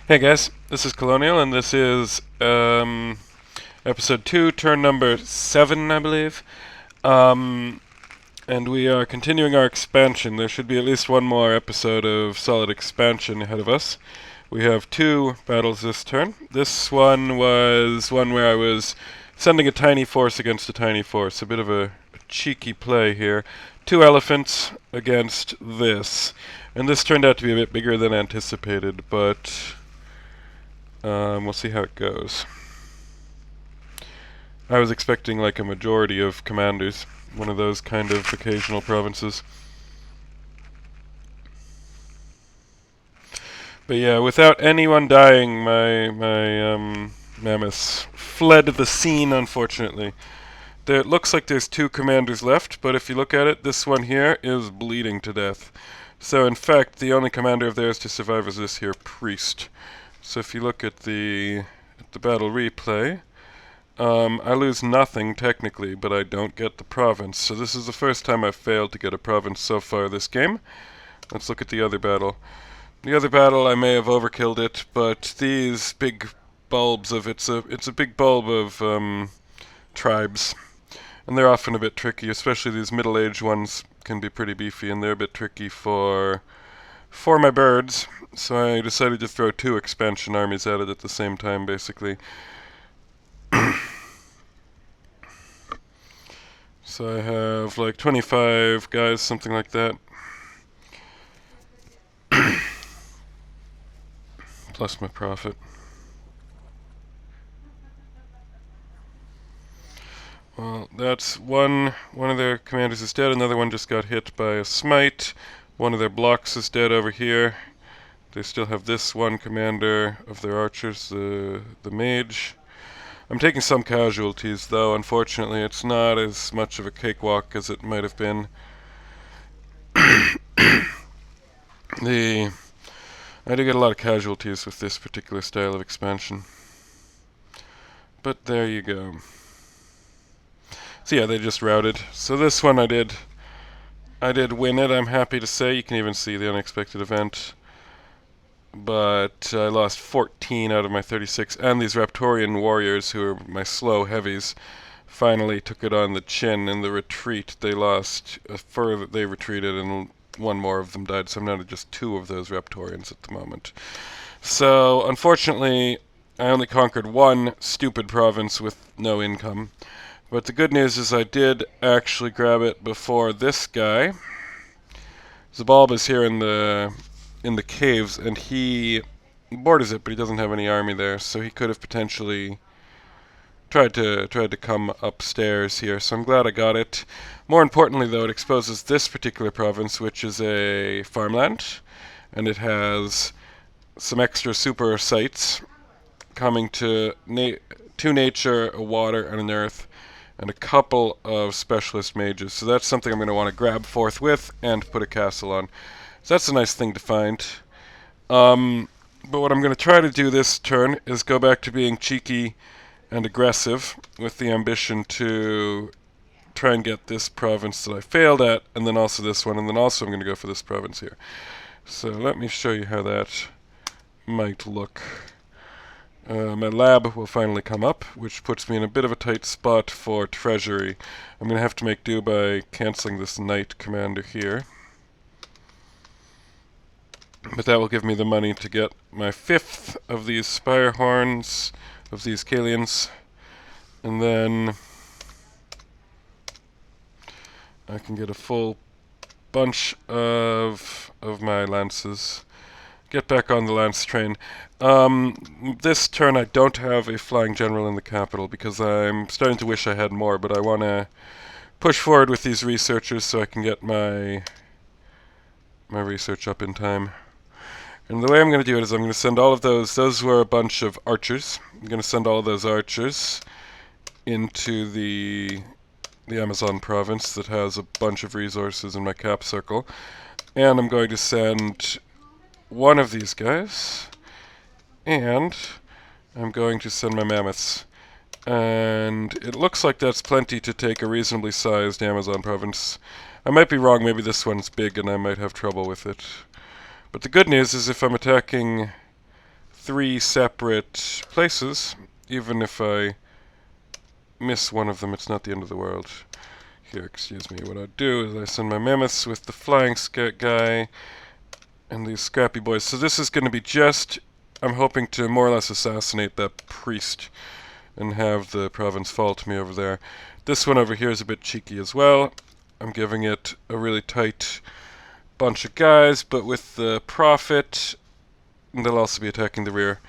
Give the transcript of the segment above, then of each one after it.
Hey guys, this is Colonial, and this is episode 2, turn number 7, I believe. Um, and we are continuing our expansion. There should be at least one more episode of solid expansion ahead of us. We have 2 battles this turn. This one was one where I was sending a tiny force against a tiny force. A bit of a cheeky play here. 2 elephants against this. And this turned out to be a bit bigger than anticipated, but we'll see how it goes. I was expecting like a majority of commanders, one of those kind of occasional provinces. But yeah, without anyone dying, my mammoths fled the scene, unfortunately. It looks like there's 2 commanders left, but if you look at it, this one here is bleeding to death. So in fact, the only commander of theirs to survive is this here priest. So if you look at the battle replay, I lose nothing technically, but I don't get the province. So this is the first time I've failed to get a province so far this game. Let's look at the other battle. The other battle I may have overkilled it, but these big bulbs of it's a big bulb of tribes, and they're often a bit tricky. Especially these middle-aged ones can be pretty beefy, and they're a bit tricky for my birds. So I decided to throw 2 expansion armies at it at the same time, basically. So I have like 25 guys, something like that. Plus my profit. Well, that's one of their commanders is dead, another one just got hit by a smite. One of their blocks is dead over here. They still have this one commander of their archers, the mage. I'm taking some casualties, though. Unfortunately, it's not as much of a cakewalk as it might have been. I do get a lot of casualties with this particular style of expansion. But there you go. So yeah, they just routed. So this one I did win it, I'm happy to say. You can even see the unexpected event. But I lost 14 out of my 36, and these Raptorian warriors, who are my slow heavies, finally took it on the chin. In the retreat, they lost further. They retreated, and one more of them died. So I'm down to just 2 of those Raptorians at the moment. So unfortunately, I only conquered 1 stupid province with no income. But the good news is I did actually grab it before this guy. Zabalb is here in the caves, and he borders it, but he doesn't have any army there, so he could have potentially tried to come upstairs here. So I'm glad I got it. More importantly, though, it exposes this particular province, which is a farmland, and it has some extra super sites coming to nature, a water, and an earth, and a couple of specialist mages. So that's something I'm going to want to grab forthwith and put a castle on. So that's a nice thing to find. But what I'm going to try to do this turn is go back to being cheeky and aggressive with the ambition to try and get this province that I failed at, and then also this one, and then also I'm going to go for this province here. So let me show you how that might look. My lab will finally come up, which puts me in a bit of a tight spot for treasury. I'm going to have to make do by cancelling this knight commander here. But that will give me the money to get my 5th of these spire horns, of these Kalians, and then I can get a full bunch of my lances. Get back on the lance train. This turn I don't have a flying general in the capital because I'm starting to wish I had more, but I want to push forward with these researchers so I can get my research up in time. And the way I'm going to do it is I'm going to send all of those were a bunch of archers. I'm going to send all of those archers into the Amazon province that has a bunch of resources in my cap circle. And I'm going to send one of these guys, and I'm going to send my mammoths. And it looks like that's plenty to take a reasonably sized Amazon province. I might be wrong, maybe this one's big and I might have trouble with it. But the good news is if I'm attacking 3 separate places. Even if I miss one of them, it's not the end of the world. Here, excuse me, what I do is I send my mammoths with the flying guy and these scrappy boys. So this is going to be just, I'm hoping to more or less assassinate that priest and have the province fall to me over there. This one over here is a bit cheeky as well. I'm giving it a really tight bunch of guys, but with the prophet, they'll also be attacking the rear.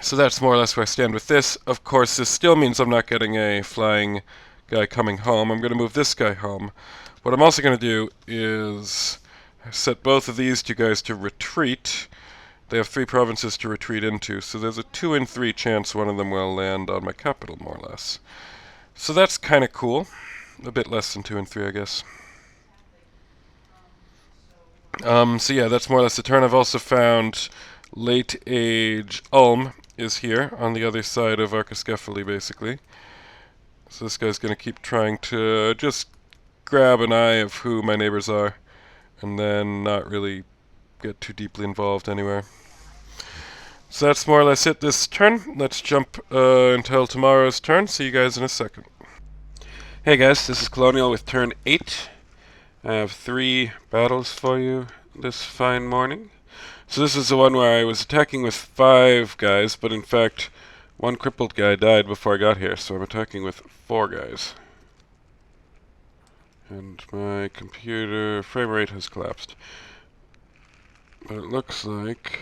So that's more or less where I stand with this. Of course, this still means I'm not getting a flying guy coming home. I'm going to move this guy home. What I'm also going to do is set both of these two guys to retreat. They have 3 provinces to retreat into, so there's a 2 in 3 chance one of them will land on my capital, more or less. So that's kind of cool. A bit less than 2 in 3, I guess. So yeah, that's more or less the turn. I've also found Late Age Ulm is here on the other side of Archiscephali, basically. So this guy's going to keep trying to just grab an eye of who my neighbors are, and then not really get too deeply involved anywhere. So that's more or less it this turn. Let's jump until tomorrow's turn. See you guys in a second. Hey guys, this is Colonial with turn 8. I have 3 battles for you this fine morning. So this is the one where I was attacking with 5 guys, but in fact, 1 crippled guy died before I got here, so I'm attacking with 4 guys. And my computer frame rate has collapsed. But it looks like...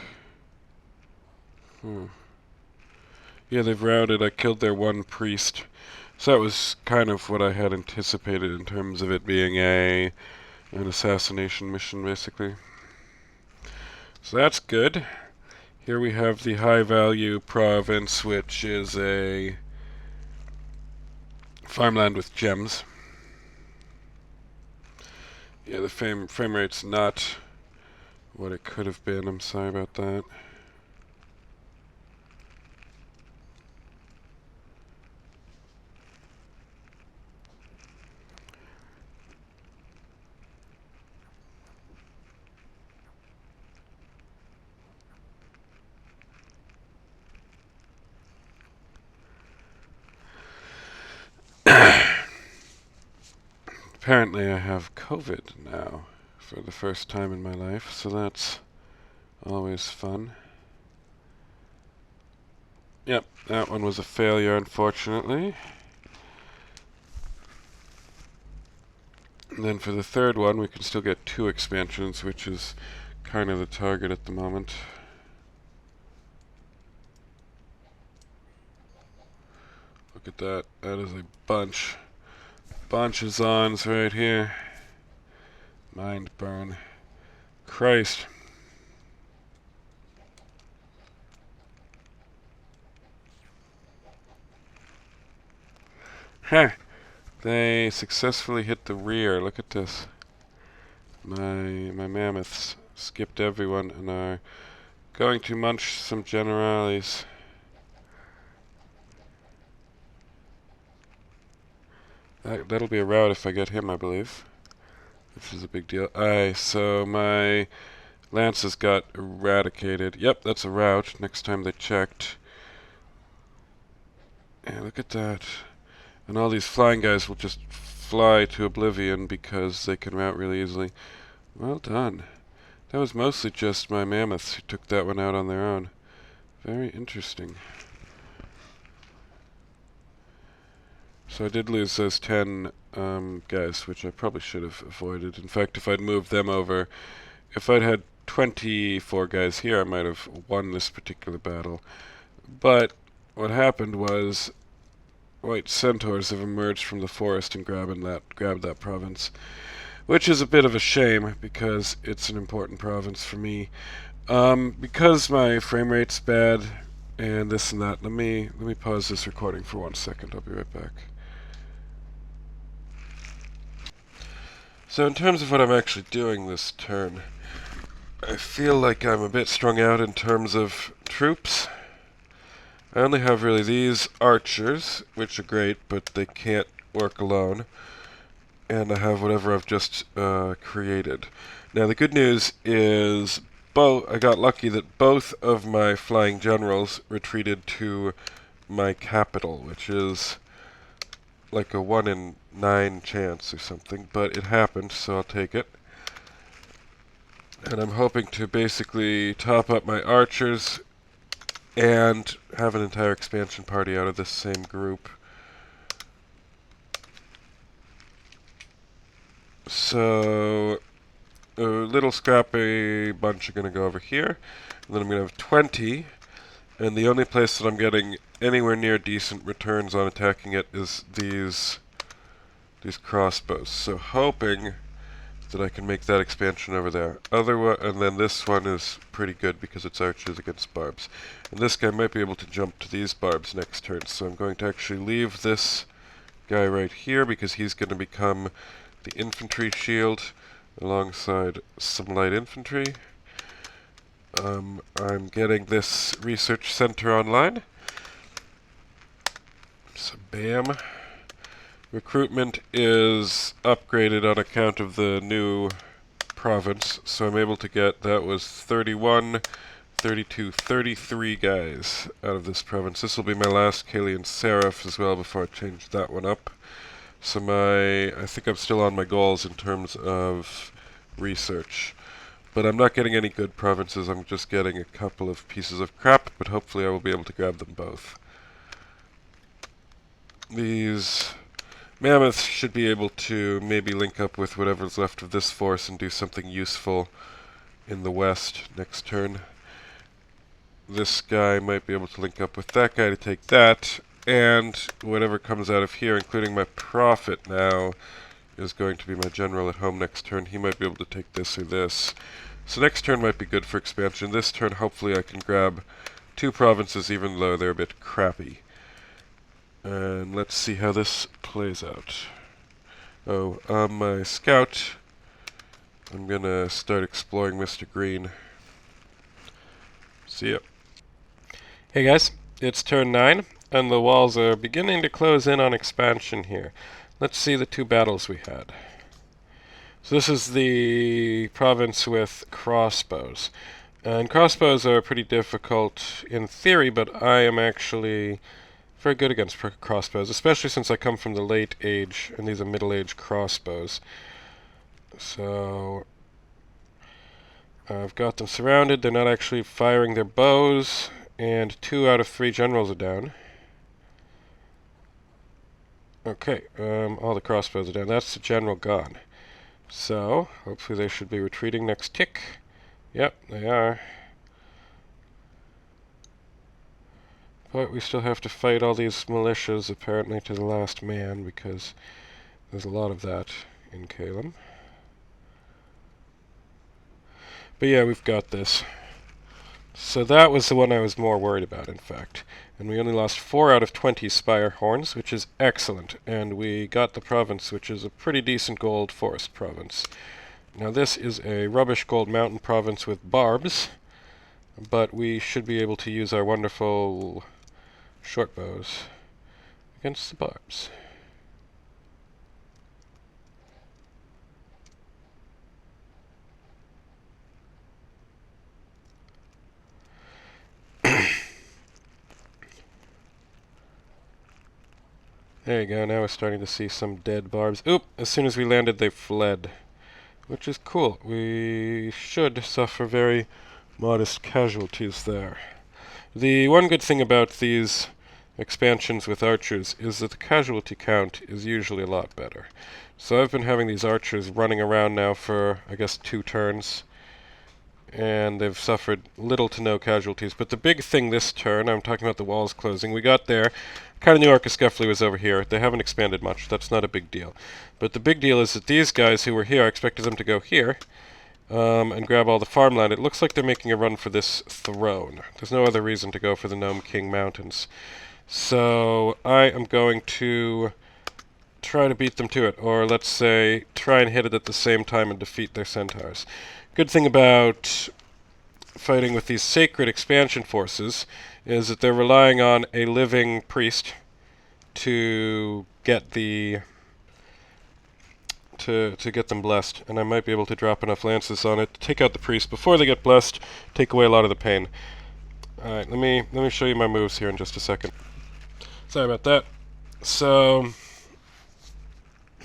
yeah, they've routed. I killed their 1 priest. So that was kind of what I had anticipated in terms of it being an assassination mission, basically. So that's good. Here we have the high value province, which is a farmland with gems. Yeah, the frame rate's not what it could have been. I'm sorry about that. Apparently I have COVID now for the first time in my life, so that's always fun. Yep, that one was a failure, unfortunately. And then for the third one, we can still get 2 expansions, which is kind of the target at the moment. Look at that. That is a bunch of Zons right here. Mind burn. Christ. Huh. They successfully hit the rear. Look at this. My mammoths skipped everyone and are going to munch some generales. That'll be a rout if I get him, I believe. Which is a big deal. So my lances got eradicated. Yep, that's a rout. Next time they checked. Yeah, look at that. And all these flying guys will just fly to oblivion because they can rout really easily. Well done. That was mostly just my mammoths who took that one out on their own. Very interesting. So I did lose those 10 guys, which I probably should have avoided. In fact, if I'd moved them over, if I'd had 24 guys here, I might have won this particular battle. But what happened was white centaurs have emerged from the forest and grabbed that province, which is a bit of a shame because it's an important province for me. Because my frame rate's bad and this and that, let me pause this recording for 1 second. I'll be right back. So in terms of what I'm actually doing this turn, I feel like I'm a bit strung out in terms of troops. I only have really these archers, which are great, but they can't work alone. And I have whatever I've just created. Now the good news is I got lucky that both of my flying generals retreated to my capital, which is like a 1 in 9 chance or something, but it happened, so I'll take it. And I'm hoping to basically top up my archers and have an entire expansion party out of this same group. So a little scrappy bunch are going to go over here, and then I'm going to have 20, and the only place that I'm getting anywhere near decent returns on attacking it is these crossbows. So hoping that I can make that expansion over there. Otherwise, and then this one is pretty good because it's archers against barbs. And this guy might be able to jump to these barbs next turn, so I'm going to actually leave this guy right here because he's going to become the infantry shield alongside some light infantry. I'm getting this research center online. So bam. Recruitment is upgraded on account of the new province, so I'm able to get, that was 31, 32, 33 guys out of this province. This will be my last Kalian Seraph as well before I change that one up. So I think I'm still on my goals in terms of research. But I'm not getting any good provinces, I'm just getting a couple of pieces of crap, but hopefully I will be able to grab them both. These mammoths should be able to maybe link up with whatever's left of this force and do something useful in the west next turn. This guy might be able to link up with that guy to take that, and whatever comes out of here, including my prophet now, is going to be my general at home next turn. He might be able to take this or this. So next turn might be good for expansion. This turn hopefully I can grab 2 provinces even though they're a bit crappy. And let's see how this plays out. Oh, on my scout, I'm gonna start exploring Mr. Green. See ya. Hey guys, it's turn 9, and the walls are beginning to close in on expansion here. Let's see the 2 battles we had. So this is the province with crossbows. And crossbows are pretty difficult in theory, but I am actually very good against crossbows, especially since I come from the late age, and these are middle age crossbows. So I've got them surrounded, they're not actually firing their bows, and 2 out of 3 generals are down. Okay, all the crossbows are down. That's the general gone. So, hopefully they should be retreating next tick. Yep, they are. But we still have to fight all these militias, apparently, to the last man, because there's a lot of that in Calem. But yeah, we've got this. So that was the one I was more worried about, in fact. And we only lost 4 out of 20 Spire Horns, which is excellent. And we got the province, which is a pretty decent gold forest province. Now this is a rubbish gold mountain province with barbs, but we should be able to use our wonderful short bows against the barbs. There you go, now we're starting to see some dead barbs. Oop! As soon as we landed, they fled. Which is cool. We should suffer very modest casualties there. The one good thing about these expansions with archers is that the casualty count is usually a lot better. So I've been having these archers running around now for, I guess, 2 turns, and they've suffered little to no casualties. But the big thing this turn, I'm talking about the walls closing, we got there, kind of knew Archiscuffley was over here. They haven't expanded much, that's not a big deal. But the big deal is that these guys who were here, I expected them to go here, and grab all the farmland. It looks like they're making a run for this throne. There's no other reason to go for the Gnome King Mountains. So I am going to try to beat them to it, or let's say try and hit it at the same time and defeat their centaurs. Good thing about fighting with these sacred expansion forces is that they're relying on a living priest to get the to get them blessed, and I might be able to drop enough lances on it to take out the priest before they get blessed, take away a lot of the pain. Alright, let me show you my moves here in just a second. Sorry about that. So,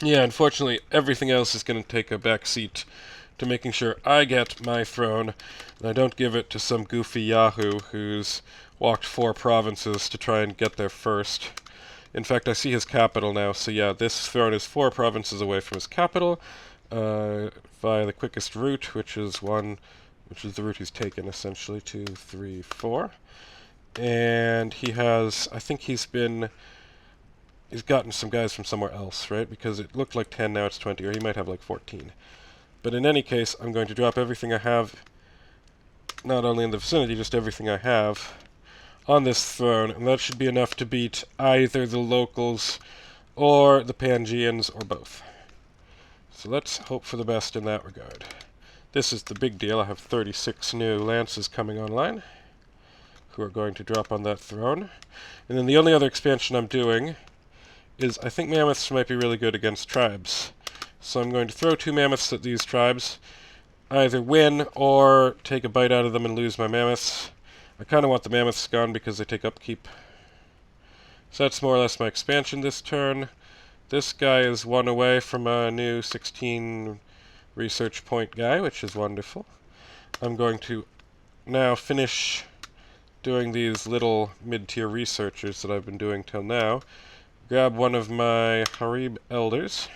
yeah, unfortunately, everything else is going to take a back seat to making sure I get my throne, and I don't give it to some goofy yahoo who's walked 4 provinces to try and get there first. In fact, I see his capital now, so yeah, this throne is 4 provinces away from his capital, via the quickest route, which is the route he's taken, essentially. 2, 3, 4. And he has, I think he's gotten some guys from somewhere else, right? Because it looked like 10, now it's 20, or he might have like 14. But in any case, I'm going to drop everything I have, not only in the vicinity, just everything I have, on this throne, and that should be enough to beat either the locals or the Pangeans, or both. So let's hope for the best in that regard. This is the big deal. I have 36 new lances coming online, who are going to drop on that throne. And then the only other expansion I'm doing is I think mammoths might be really good against tribes. So I'm going to throw 2 mammoths at these tribes, either win or take a bite out of them and lose my mammoths. I kind of want the mammoths gone because they take upkeep. So that's more or less my expansion this turn. This guy is 1 away from a new 16 research point guy, which is wonderful. I'm going to now finish doing these little mid-tier researchers that I've been doing till now. Grab one of my Harib elders.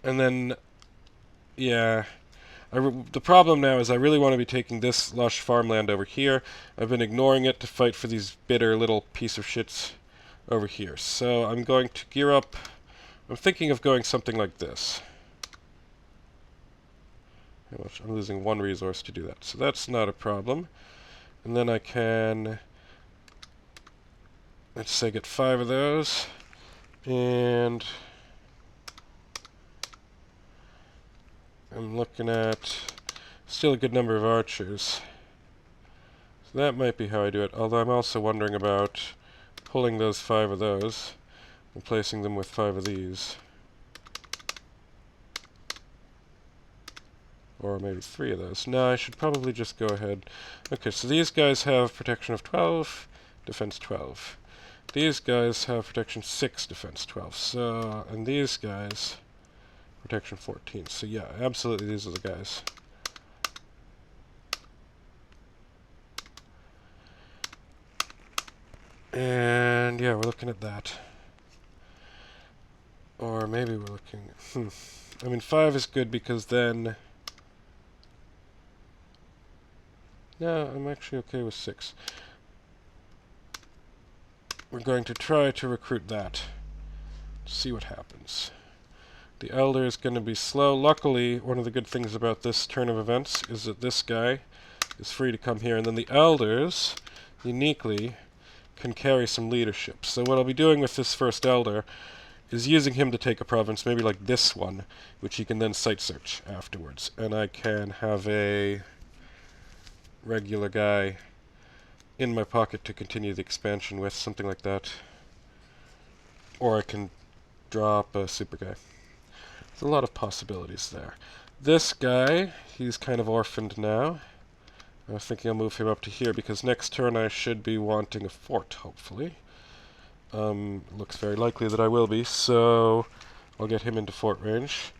And then, yeah, the problem now is I really want to be taking this lush farmland over here. I've been ignoring it to fight for these bitter little piece of shits over here. So I'm going to gear up. I'm thinking of going something like this. I'm losing 1 resource to do that, so that's not a problem. And then I can, let's say, get 5 of those, and I'm looking at still a good number of archers. So that might be how I do it, although I'm also wondering about pulling those 5 of those, replacing them with 5 of these. Or maybe 3 of those. No, I should probably just go ahead. Okay, so these guys have protection of 12, defense 12. These guys have protection 6, defense 12. So, and these guys, protection 14. So yeah, absolutely these are the guys. And yeah, we're looking at that. Or maybe we're looking... I mean, 5 is good because then... No, I'm actually okay with 6. We're going to try to recruit that. See what happens. The Elder is going to be slow. Luckily, one of the good things about this turn of events is that this guy is free to come here, and then the Elders, uniquely, can carry some leadership. So what I'll be doing with this first Elder is using him to take a province, maybe like this one, which he can then site search afterwards. And I can have a regular guy in my pocket to continue the expansion with, something like that. Or I can drop a super guy. There's a lot of possibilities there. This guy, he's kind of orphaned now. I was thinking I'll move him up to here because next turn I should be wanting a fort, hopefully. Looks very likely that I will be, so I'll get him into fort range.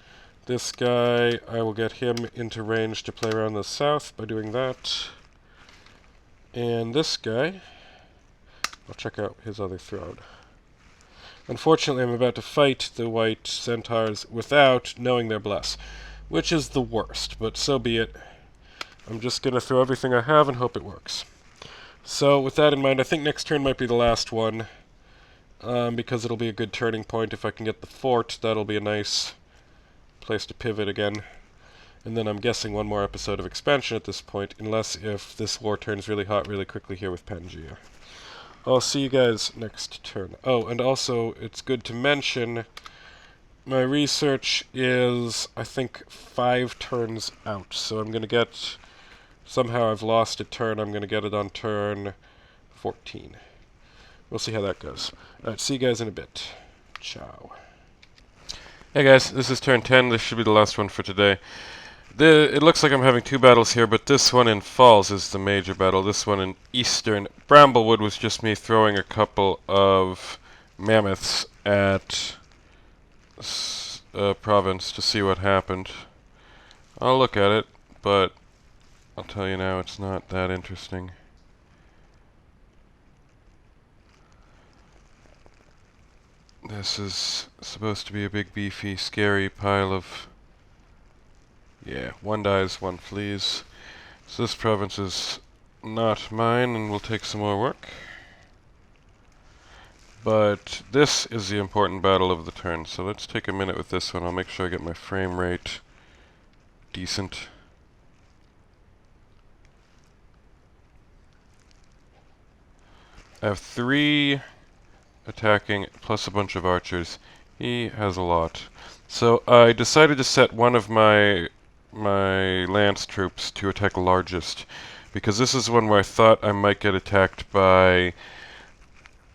This guy, I will get him into range to play around the south by doing that. And this guy, I'll check out his other throne. Unfortunately, I'm about to fight the white centaurs without knowing their bless, which is the worst, but so be it. I'm just going to throw everything I have and hope it works. So with that in mind, I think next turn might be the last one, because it'll be a good turning point. If I can get the fort, that'll be a nice place to pivot again. And then I'm guessing one more episode of expansion at this point, unless if this war turns really hot really quickly here with Pangaea. I'll see you guys next turn. Oh, and also, it's good to mention, my research is, I think, 5 turns out. So I'm going to get, somehow I've lost a turn, I'm going to get it on turn 14. We'll see how that goes. Alright, see you guys in a bit. Ciao. Hey guys, this is turn 10. This should be the last one for today. It looks like I'm having two battles here, but this one in Falls is the major battle. This one in Eastern Bramblewood was just me throwing a couple of mammoths at province to see what happened. I'll look at it, but I'll tell you now, it's not that interesting. This is supposed to be a big, beefy, scary pile of... Yeah, one dies, one flees. So this province is not mine and will take some more work. But this is the important battle of the turn, so let's take a minute with this one. I'll make sure I get my frame rate decent. I have 3 attacking plus a bunch of archers. He has a lot. So I decided to set one of my lance troops to attack largest, because this is one where I thought I might get attacked by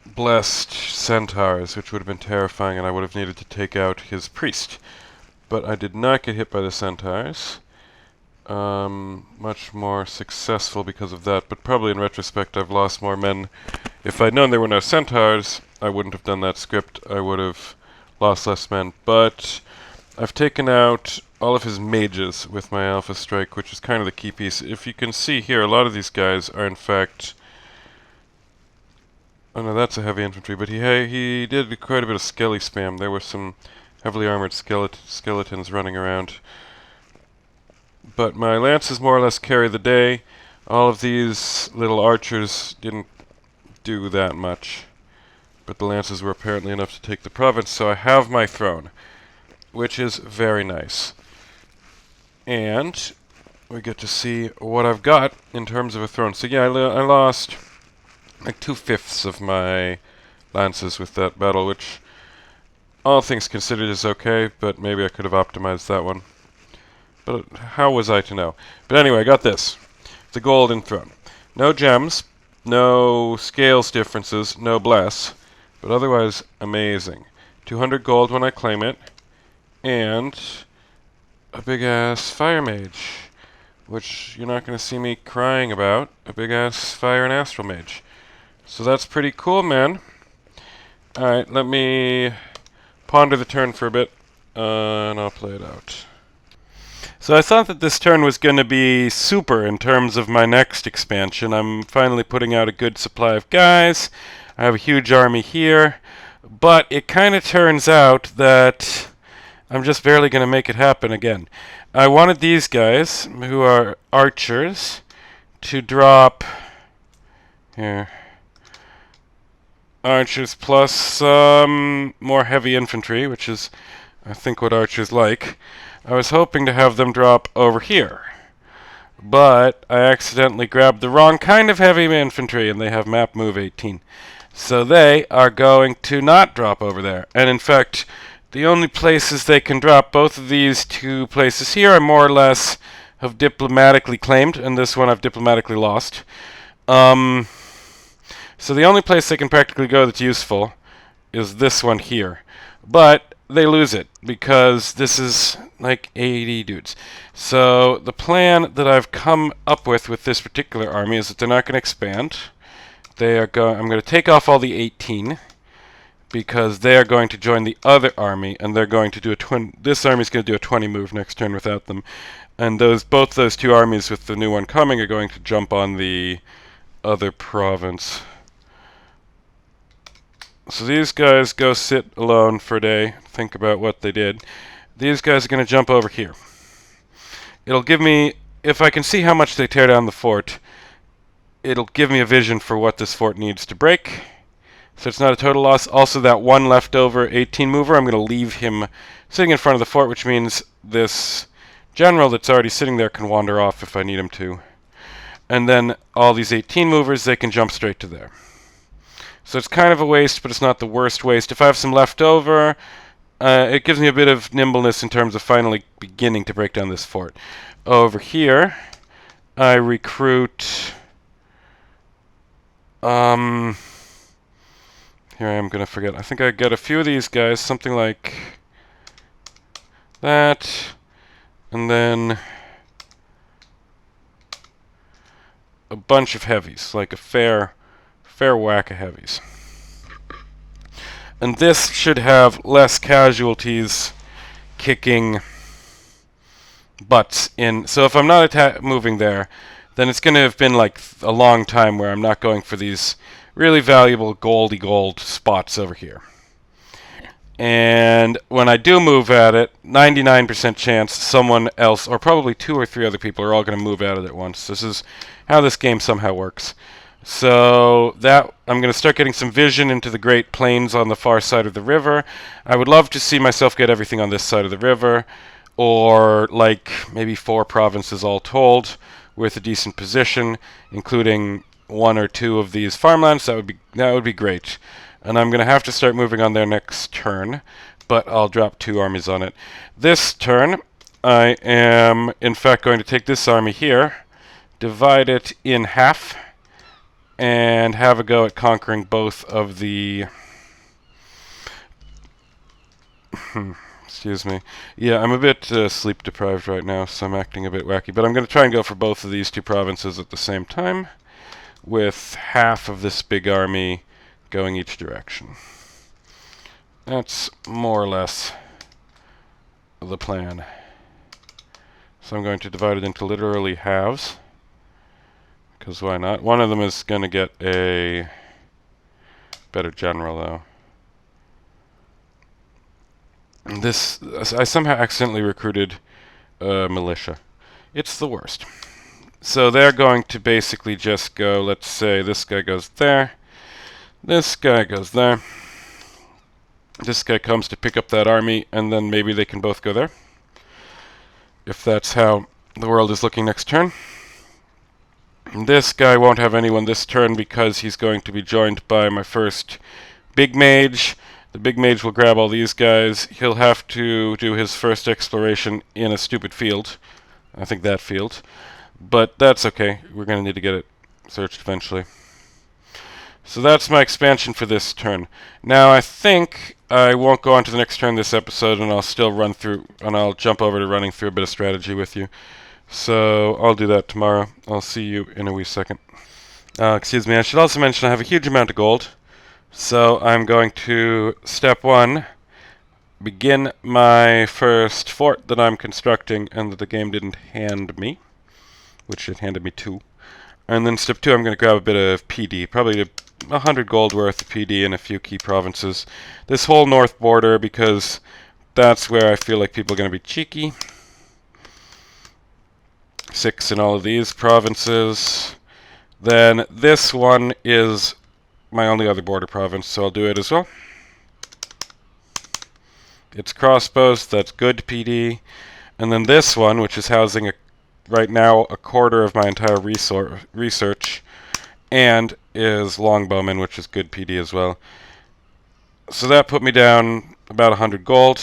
blessed centaurs, which would have been terrifying, and I would have needed to take out his priest. But I did not get hit by the centaurs. Much more successful because of that, but probably in retrospect I've lost more men. If I'd known there were no centaurs, I wouldn't have done that script. I would have lost less men. But I've taken out all of his mages with my Alpha Strike, which is kind of the key piece. If you can see here, a lot of these guys are in fact... Oh no, that's a heavy infantry, but he did quite a bit of skelly spam. There were some heavily armored skeletons running around. But my lances more or less carry the day. All of these little archers didn't do that much. But the lances were apparently enough to take the province, so I have my throne, which is very nice. And we get to see what I've got in terms of a throne. So yeah, I lost like 2/5 of my lances with that battle, which all things considered is okay, but maybe I could have optimized that one. But how was I to know? But anyway, I got this. The golden throne. No gems, no scales differences, no bless, but otherwise amazing. 200 gold when I claim it, and a big-ass fire mage, which you're not going to see me crying about. A big-ass fire and astral mage. So that's pretty cool, man. Alright, let me ponder the turn for a bit, and I'll play it out. So I thought that this turn was going to be super in terms of my next expansion. I'm finally putting out a good supply of guys. I have a huge army here. But it kind of turns out that I'm just barely going to make it happen again. I wanted these guys, who are archers, to drop... Here. Archers plus some more heavy infantry, which is, I think, what archers like. I was hoping to have them drop over here, but I accidentally grabbed the wrong kind of heavy infantry, and they have map move 18. So they are going to not drop over there. And in fact, the only places they can drop, both of these two places here, I more or less have diplomatically claimed, and this one I've diplomatically lost. So the only place they can practically go that's useful is this one here. But they lose it because this is like 80 dudes. So the plan that I've come up with this particular army is that they're not going to expand. I'm going to take off all the 18 because they are going to join the other army, and they're going to do this army's going to do a 20 move next turn without them. And both those two armies with the new one coming are going to jump on the other province. So these guys go sit alone for a day, think about what they did. These guys are going to jump over here. It'll give me, if I can see how much they tear down the fort, it'll give me a vision for what this fort needs to break. So it's not a total loss. Also, that one leftover 18 mover, I'm going to leave him sitting in front of the fort, which means this general that's already sitting there can wander off if I need him to. And then all these 18 movers, they can jump straight to there. So it's kind of a waste, but it's not the worst waste. If I have some left over, it gives me a bit of nimbleness in terms of finally beginning to break down this fort. Over here, I recruit... Here I am going to forget. I think I get a few of these guys, something like that, and then a bunch of heavies, like a fair whack of heavies. And this should have less casualties kicking butts in. So if I'm not moving there, then it's going to have been like a long time where I'm not going for these really valuable gold spots over here. And when I do move at it, 99% chance someone else, or probably 2 or 3 other people, are all going to move at it at once. This is how this game somehow works. So that I'm going to start getting some vision into the Great Plains on the far side of the river. I would love to see myself get everything on this side of the river, or like maybe 4 provinces all told, with a decent position, including 1 or 2 of these farmlands. That would be great. And I'm going to have to start moving on there next turn, but I'll drop 2 armies on it. This turn, I am in fact going to take this army here, divide it in half, and have a go at conquering both of the... Excuse me. Yeah, I'm a bit sleep deprived right now, so I'm acting a bit wacky. But I'm going to try and go for both of these 2 provinces at the same time, with half of this big army going each direction. That's more or less the plan. So I'm going to divide it into literally halves, because why not? One of them is going to get a better general, though. This, I somehow accidentally recruited militia. It's the worst. So they're going to basically just go, let's say this guy goes there, this guy goes there, this guy comes to pick up that army, and then maybe they can both go there, if that's how the world is looking next turn. This guy won't have anyone this turn because he's going to be joined by my first big mage. The big mage will grab all these guys. He'll have to do his first exploration in a stupid field. I think that field. But that's okay. We're going to need to get it searched eventually. So that's my expansion for this turn. Now I think I won't go on to the next turn this episode, and I'll still run through, and I'll jump over to running through a bit of strategy with you. So I'll do that tomorrow. I'll see you in a wee second. Excuse me, I should also mention I have a huge amount of gold. So I'm going to, step 1, begin my first fort that I'm constructing and that the game didn't hand me, which it handed me 2. And then step 2, I'm going to grab a bit of PD, probably 100 gold worth of PD in a few key provinces. This whole north border, because that's where I feel like people are going to be cheeky. 6 in all of these provinces. Then this one is my only other border province, so I'll do it as well. It's crossbows, that's good PD. And then this one, which is housing right now a quarter of my entire research, and is longbowmen, which is good PD as well. So that put me down about 100 gold,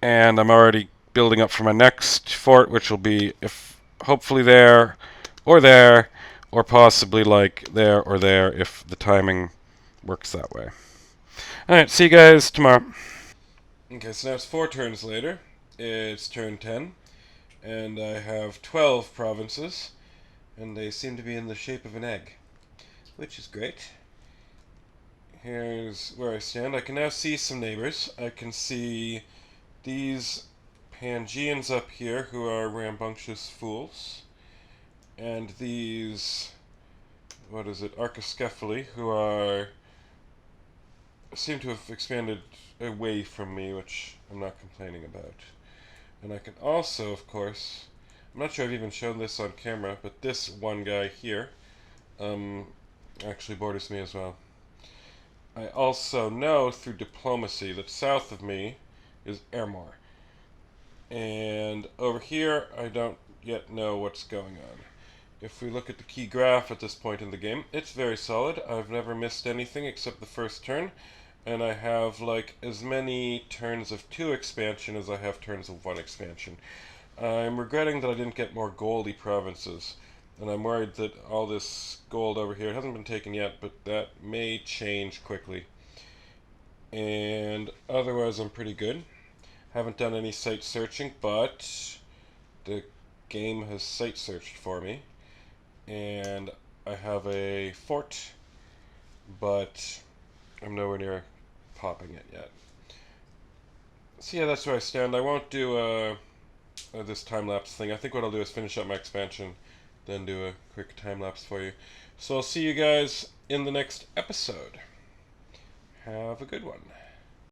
and I'm already building up for my next fort, which will be hopefully there, or possibly like there or there if the timing works that way. Alright, see you guys tomorrow. Okay, so now it's 4 turns later. It's turn 10, and I have 12 provinces, and they seem to be in the shape of an egg, which is great. Here's where I stand. I can now see some neighbors. I can see these Pangeans up here, who are rambunctious fools, and these, what is it, Archiscephali, who seem to have expanded away from me, which I'm not complaining about. And I can also, of course, I'm not sure I've even shown this on camera, but this one guy here actually borders me as well. I also know through diplomacy that south of me is Ermor. And over here, I don't yet know what's going on. If we look at the key graph at this point in the game, it's very solid. I've never missed anything except the first turn, and I have like as many turns of 2 expansion as I have turns of 1 expansion. I'm regretting that I didn't get more goldy provinces, and I'm worried that all this gold over here hasn't been taken yet, but that may change quickly. And otherwise I'm pretty good. Haven't done any site searching, but the game has site searched for me. And I have a fort, but I'm nowhere near popping it yet. So yeah, that's where I stand. I won't do this time-lapse thing. I think what I'll do is finish up my expansion, then do a quick time-lapse for you. So I'll see you guys in the next episode. Have a good one.